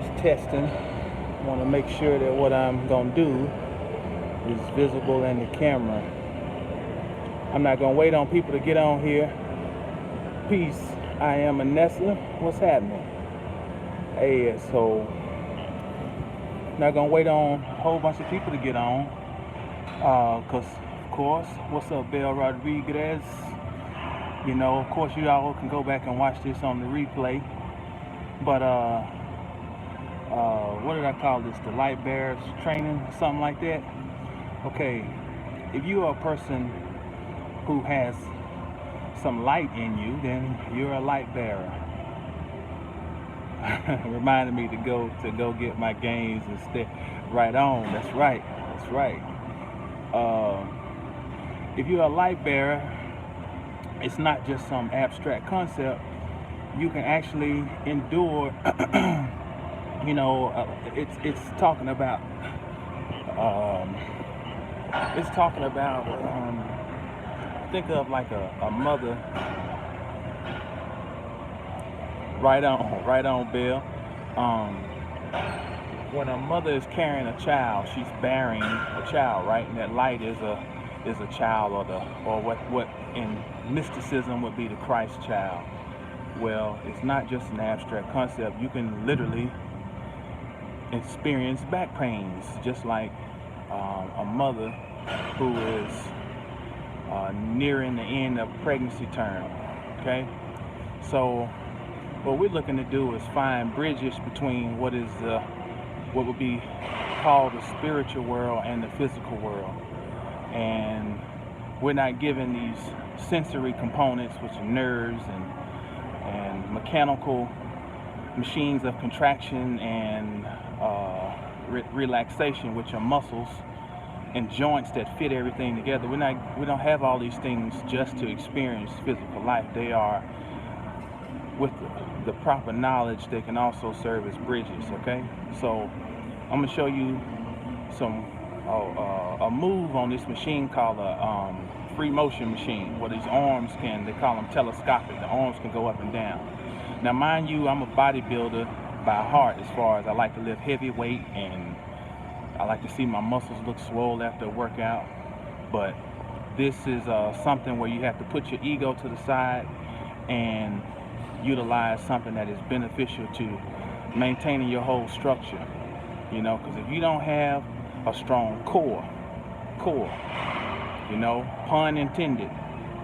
just testing. Want to make sure that what I'm going to do is visible in the camera. I'm not going to wait on people to get on here. Peace. I am Anessa. What's happening? Hey, so not going to wait on a whole bunch of people to get on. Because, of course, what's up, Bel Rodriguez? You know, of course, you all can go back and watch this on the replay. But, what did I call this? The light bearers training, something like that. Okay, if you are a person who has some light in you, then you're a light bearer. Reminded me to go get my games and stay right on. That's right. That's right. If you're a light bearer, it's not just some abstract concept. You can actually endure. It's talking about. It's talking about. Think of like a mother. Right on, Bill. Um, when a mother is carrying a child, she's bearing a child, right? And that light is a child, or what in mysticism would be the Christ child. Well, it's not just an abstract concept. You can literally experience back pains, just like a mother who is nearing the end of pregnancy term. Okay, so what we're looking to do is find bridges between what would be called the spiritual world and the physical world, and we're not given these sensory components, which are nerves and mechanical machines of contraction and relaxation, which are muscles and joints that fit everything together. We don't have all these things just to experience physical life. They are, with the proper knowledge, they can also serve as bridges. Okay, so I'm gonna show you a move on this machine called a free motion machine, where these arms they call them telescopic. The arms can go up and down. Now, mind you, I'm a bodybuilder by heart, as far as I like to lift heavy weight and I like to see my muscles look swole after a workout. But this is something where you have to put your ego to the side and utilize something that is beneficial to maintaining your whole structure. You know, because if you don't have a strong core, you know, pun intended,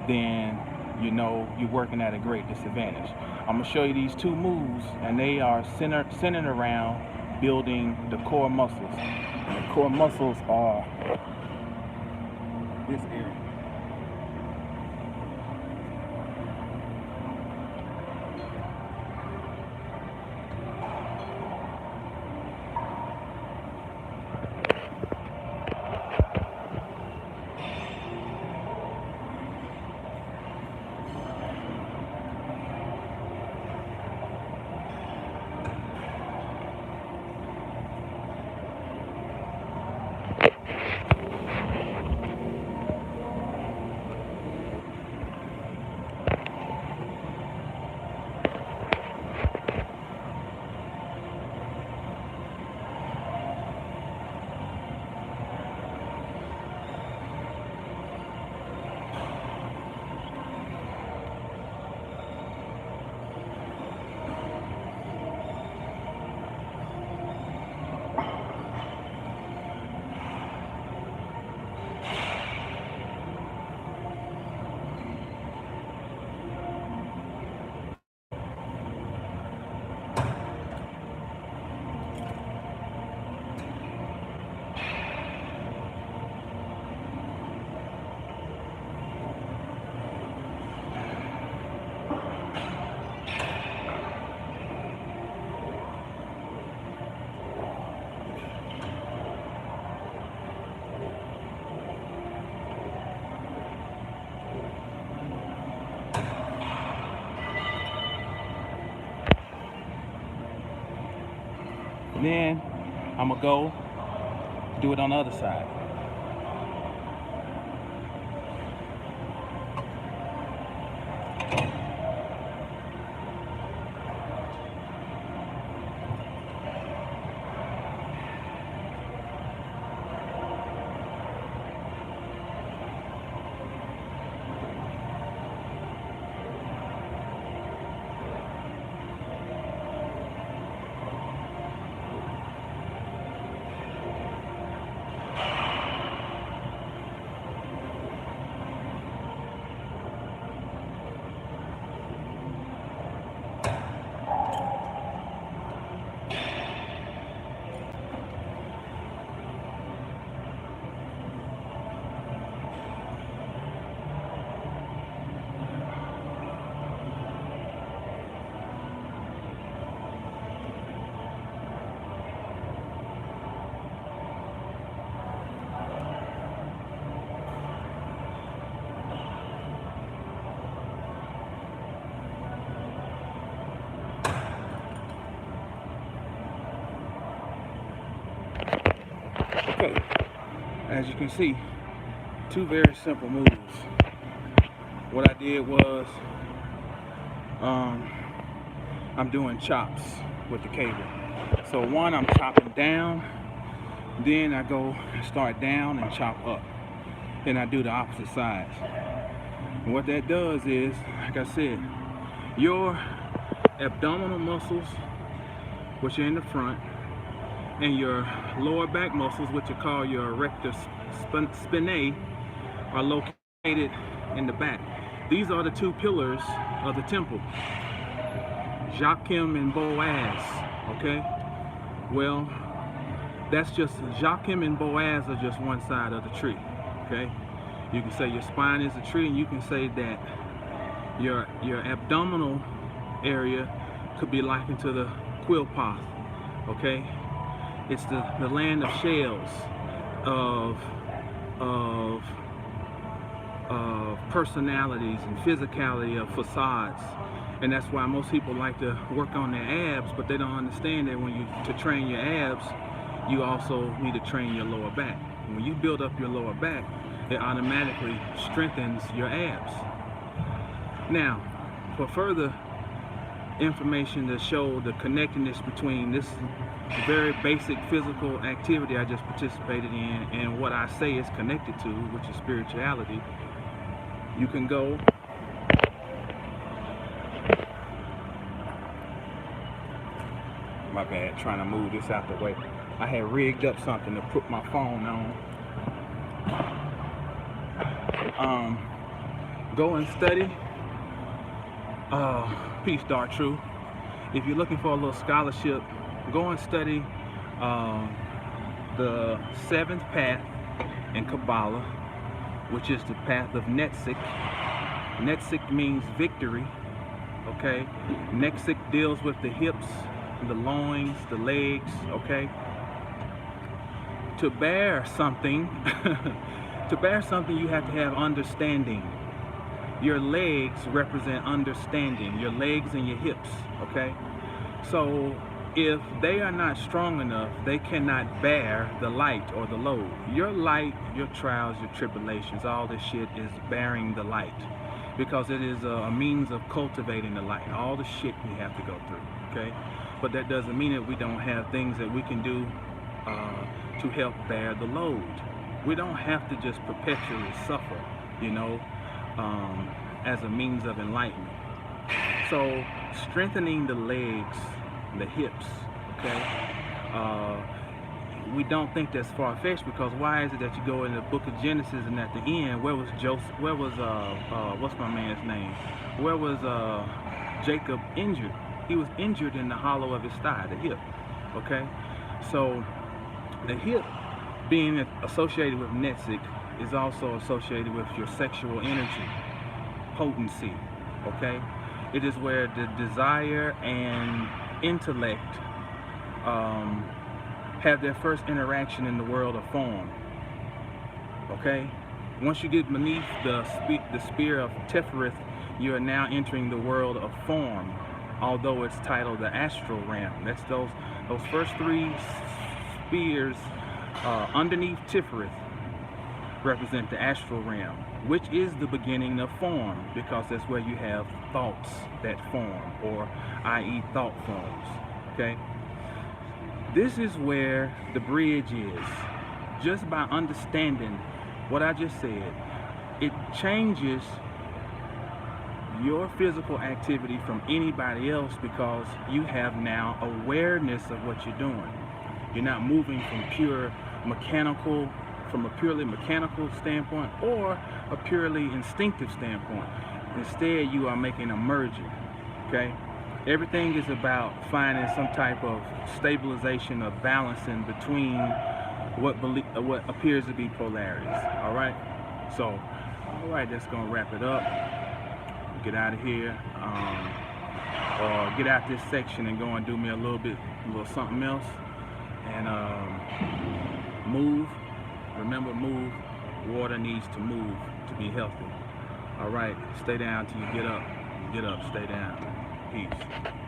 then you know you're working at a great disadvantage. I'm gonna show you these two moves, and they are centered around building the core muscles. And the core muscles are this area. Then I'm gonna go do it on the other side. Okay, as you can see, two very simple moves. What I did was, I'm doing chops with the cable. So one, I'm chopping down, then I go and start down and chop up. Then I do the opposite sides. And what that does is, like I said, your abdominal muscles, which are in the front, and your lower back muscles, which are called your rectus spinae, are located in the back. These are the two pillars of the temple, Joachim and Boaz. Okay, well, that's just Joachim and Boaz are just one side of the tree. Okay, you can say your spine is a tree, and you can say that your abdominal area could be likened to the Quillpath. Okay, it's the land of shells, of personalities and physicality, of facades. And that's why most people like to work on their abs, but they don't understand that to train your abs, you also need to train your lower back. When you build up your lower back, it automatically strengthens your abs. Now, for further information to show the connectedness between this very basic physical activity I just participated in and what I say is connected to, which is spirituality, you can go my bad, trying to move this out the way. I had rigged up something to put my phone on. Go and study. Peace, Dark Truth. If you're looking for a little scholarship, go and study the seventh path in Kabbalah, which is the path of Netzik. Netzik means victory. Okay, Netzik deals with the hips, the loins, the legs. Okay, to bear something, you have to have understanding. Your legs represent understanding, your legs and your hips. Okay, so if they are not strong enough, they cannot bear the light or the load. Your light, your trials, your tribulations, all this shit is bearing the light, because it is a means of cultivating the light. All the shit we have to go through. Okay, but that doesn't mean that we don't have things that we can do to help bear the load. We don't have to just perpetually suffer, you know, as a means of enlightenment. So strengthening the legs, the hips, okay, we don't think that's far-fetched, because why is it that you go in the book of Genesis and at the end, where was Joseph, where was what's my man's name, where was Jacob injured? He was injured in the hollow of his thigh, the hip. Okay, so the hip being associated with Netzik is also associated with your sexual energy, potency. Okay, it is where the desire and intellect have their first interaction in the world of form. Okay, once you get beneath the sphere of Tefereth, you are now entering the world of form, although it's titled the astral realm. That's those first three spheres underneath Tefereth represent the astral realm, which is the beginning of form, because that's where you have thoughts that form, or i.e. thought forms. Okay, this is where the bridge is. Just by understanding what I just said, it changes your physical activity from anybody else, because you have now awareness of what you're doing. You're not moving from a purely mechanical standpoint or a purely instinctive standpoint. Instead, you are making a merger. Okay, everything is about finding some type of stabilization or balancing between what appears to be polarities. All right, so all right, that's gonna wrap it up. Get out of here, or get out this section and go and do me a little something else, and move. Remember, move. Water needs to move to be healthy. All right, stay down till you get up. Get up, stay down. Peace.